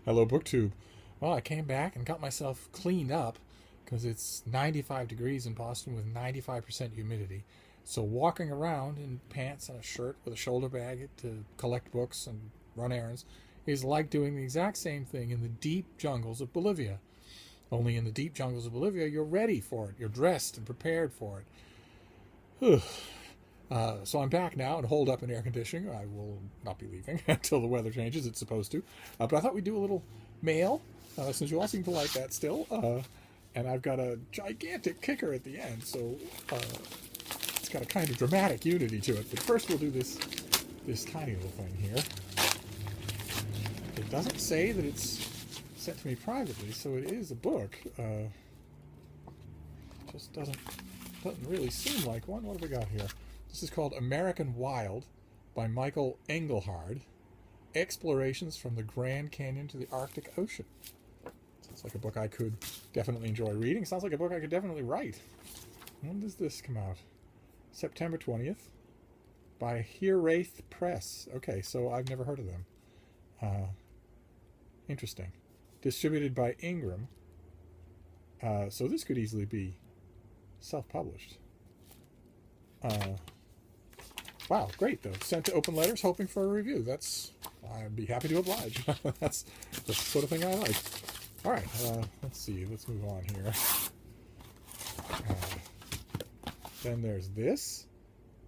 Hello, BookTube. Well, I came back and got myself cleaned up because it's 95 degrees in Boston with 95% humidity. So walking around in pants and a shirt with a shoulder bag to collect books and run errands is like doing the exact same thing in the deep jungles of Bolivia. Only in the deep jungles of Bolivia, you're ready for it. You're dressed and prepared for it. Whew. So I'm back now and holed up in air conditioning. I will not be leaving until the weather changes. It's supposed to. But I thought we'd do a little mail, since you all seem to like that still. And I've got a gigantic kicker at the end, so it's got a kind of dramatic unity to it. But first we'll do this tiny little thing here. It doesn't say that it's sent to me privately, so it is a book. Just doesn't really seem like one. What have we got here? This is called American Wild by Michael Engelhard. Explorations from the Grand Canyon to the Arctic Ocean. Sounds like a book I could definitely enjoy reading. Sounds like a book I could definitely write. When does this come out? September 20th by Hearwraith Press. Okay, so I've never heard of them. Interesting. Distributed by Ingram. So this could easily be self-published. Wow, great though. Sent to Open Letters, hoping for a review. I'd be happy to oblige. That's the sort of thing I like. All right, let's see. Let's move on here. Then there's this.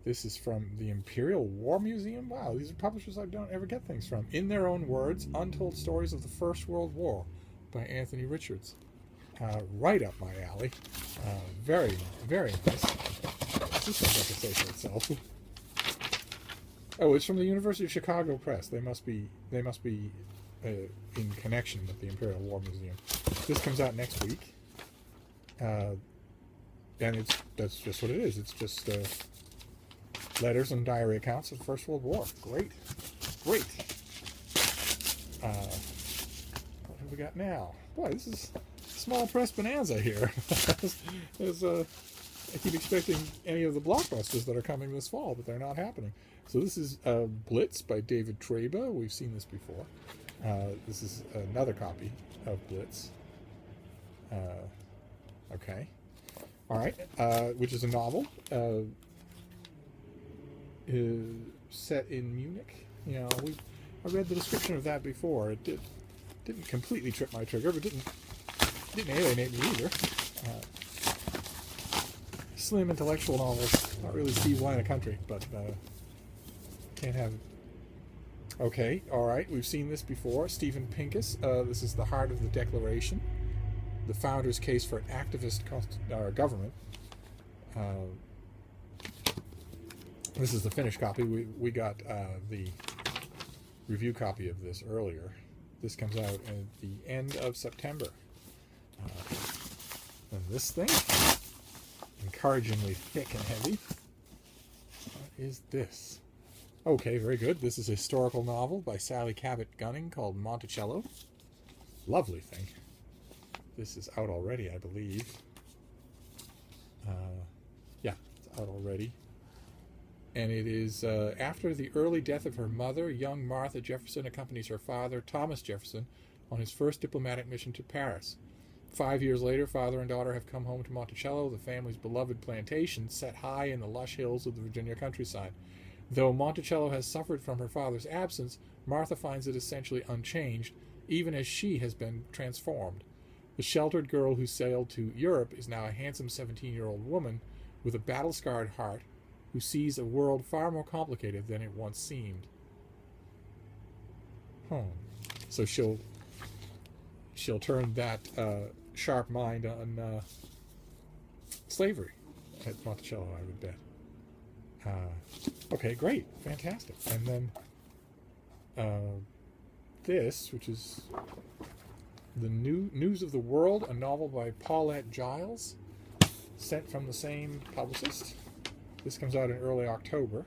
This is from the Imperial War Museum. Wow, these are publishers I don't ever get things from. In Their Own Words, Untold Stories of the First World War by Anthony Richards. Right up my alley. Very, very nice. This sounds like a say for itself. Oh, it's from the University of Chicago Press. They must be in connection with the Imperial War Museum. This comes out next week, and that's just what it is. It's just letters and diary accounts of the First World War. Great. What have we got now? Boy, this is small press bonanza here. I keep expecting any of the blockbusters that are coming this fall, but they're not happening. So this is Blitz by David Treba. We've seen this before. This is another copy of Blitz. Okay. All right. Which is a novel set in Munich. I read the description of that before. It didn't completely trip my trigger, but didn't alienate me either. Slim intellectual novels, not really Steve Wine a country, but can't have it. Okay, all right, we've seen this before. Stephen Pincus. This is The Heart of the Declaration, the founder's case for an activist government. This is the finished copy. We got the review copy of this earlier. This comes out at the end of September. And this thing, encouragingly thick and heavy. What is this? Okay, very good. This is a historical novel by Sally Cabot Gunning called Monticello. Lovely thing. This is out already, I believe. Yeah, it's out already. And it is after the early death of her mother, young Martha Jefferson accompanies her father, Thomas Jefferson, on his first diplomatic mission to Paris. 5 years later, father and daughter have come home to Monticello, the family's beloved plantation set high in the lush hills of the Virginia countryside. Though Monticello has suffered from her father's absence, Martha finds it essentially unchanged, even as she has been transformed. The sheltered girl who sailed to Europe is now a handsome 17-year-old woman with a battle-scarred heart who sees a world far more complicated than it once seemed. So she'll turn that sharp mind on slavery at Monticello, I would bet. Okay, great, fantastic. And then this, which is The News of the World, a novel by Paulette Giles, sent from the same publicist. This comes out in early October.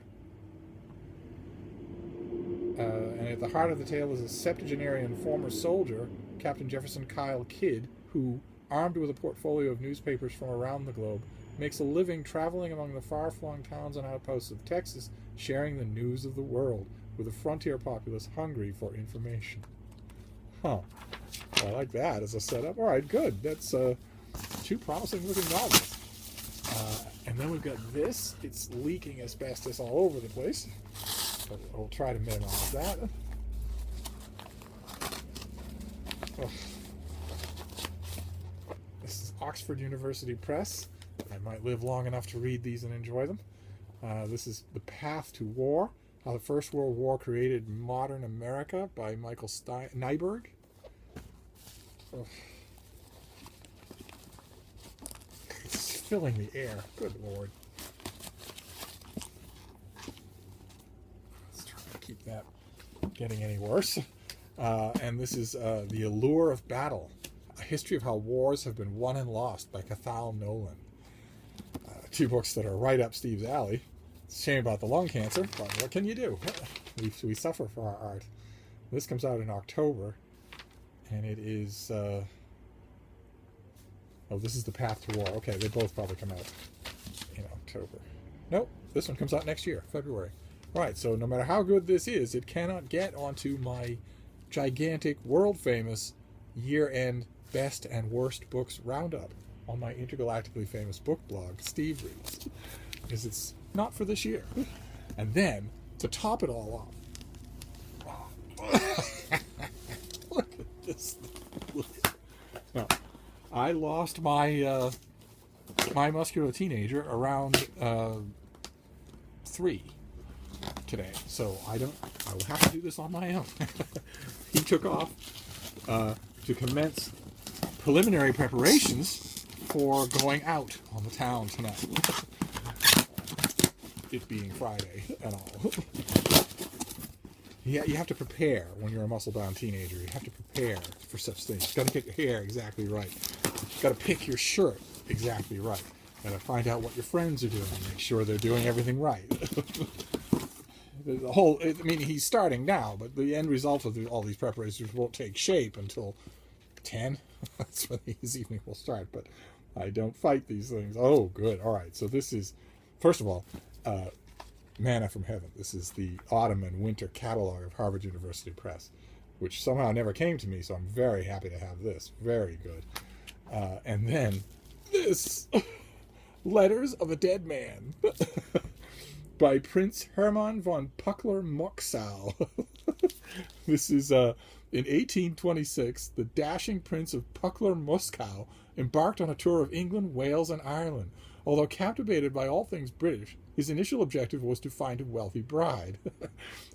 And at the heart of the tale is a septuagenarian former soldier, Captain Jefferson Kyle Kidd, who, armed with a portfolio of newspapers from around the globe, makes a living traveling among the far-flung towns and outposts of Texas, sharing the news of the world with a frontier populace hungry for information. Huh. I like that as a setup. All right, good. That's two promising looking novels. And then we've got this. It's leaking asbestos all over the place. But we'll try to minimize that. Oh. This is Oxford University Press. I might live long enough to read these and enjoy them. This is The Path to War, How the First World War Created Modern America by Michael Nyberg. Oh. It's filling the air. Good Lord. Let's try to keep that getting any worse. And this is The Allure of Battle, A History of How Wars Have Been Won and Lost by Cathal Nolan. Two books that are right up Steve's alley. It's a shame about the lung cancer, but what can you do? We suffer for our art. This comes out in October, and it is... oh, this is The Path to War. Okay, they both probably come out in October. Nope, this one comes out next year, February. All right, so no matter how good this is, it cannot get onto my gigantic, world-famous year-end best and worst books roundup on my intergalactically famous book blog, Steve Reads, because it's not for this year. And then, to top it all off, look at this. No, I lost my my muscular teenager around 3 today, so I will have to do this on my own. He took off to commence preliminary preparations for going out on the town tonight. It being Friday and all. Yeah, you have to prepare when you're a muscle-bound teenager. You have to prepare for such things. You've got to get your hair exactly right. You've got to pick your shirt exactly right. You've got to find out what your friends are doing and make sure they're doing everything right. The whole, I mean, he's starting now, but the end result of all these preparations won't take shape until 10. That's when his evening will start, but I don't fight these things. Oh, good. All right. So this is, first of all, manna from heaven. This is the autumn and winter catalog of Harvard University Press, which somehow never came to me, so I'm very happy to have this. Very good. And then this, Letters of a Dead Man, by Prince Hermann von Puckler-Moksau. This is, in 1826, the dashing Prince of Puckler-Moskau embarked on a tour of England, Wales, and Ireland. Although captivated by all things British, his initial objective was to find a wealthy bride.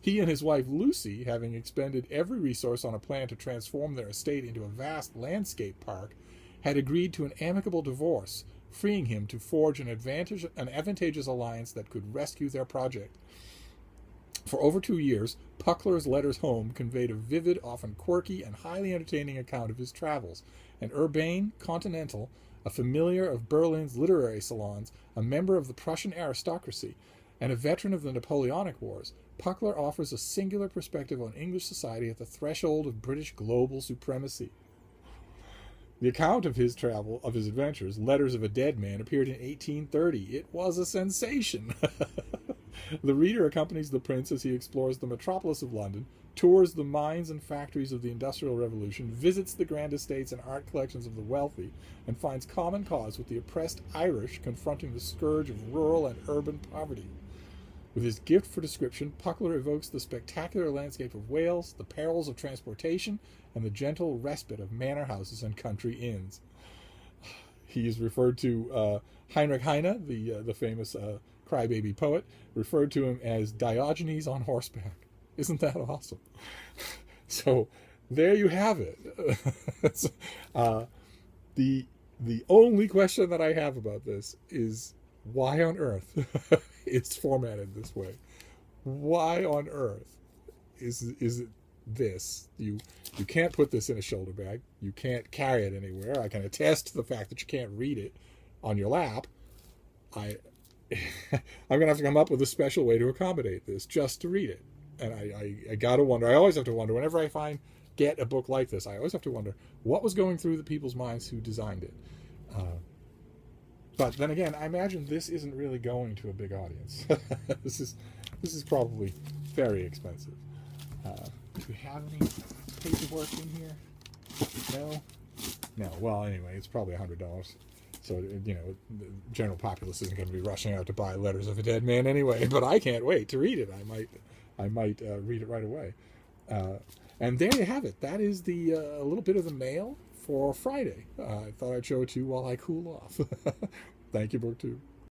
He and his wife Lucy, having expended every resource on a plan to transform their estate into a vast landscape park, had agreed to an amicable divorce, freeing him to forge an advantageous alliance that could rescue their project. For over 2 years, Puckler's letters home conveyed a vivid, often quirky, and highly entertaining account of his travels. An urbane continental, a familiar of Berlin's literary salons, a member of the Prussian aristocracy, and a veteran of the Napoleonic Wars, Puckler offers a singular perspective on English society at the threshold of British global supremacy. The account of his travel, of his adventures, Letters of a Dead Man, appeared in 1830. It was a sensation. The reader accompanies the prince as he explores the metropolis of London, tours the mines and factories of the Industrial Revolution, visits the grand estates and art collections of the wealthy, and finds common cause with the oppressed Irish confronting the scourge of rural and urban poverty. With his gift for description, Puckler evokes the spectacular landscape of Wales, the perils of transportation, and the gentle respite of manor houses and country inns. He is referred to, Heinrich Heine, the famous crybaby poet, referred to him as Diogenes on horseback. Isn't that awesome? So there you have it. The only question that I have about this is, why on earth it's formatted this way? Why on earth is it this? You can't put this in a shoulder bag. You can't carry it anywhere. I can attest to the fact that you can't read it on your lap. I'm going to have to come up with a special way to accommodate this just to read it. And I got to wonder, I always have to wonder, whenever I get a book like this, I always have to wonder, what was going through the people's minds who designed it? But then again, I imagine this isn't really going to a big audience. This is probably very expensive. Do we have any paperwork in here? No? No. Well, anyway, it's probably $100. So, you know, the general populace isn't going to be rushing out to buy Letters of a Dead Man anyway, but I can't wait to read it. I might read it right away. And there you have it. That is the a little bit of the mail for Friday. I thought I'd show it to you while I cool off. Thank you, BookTube.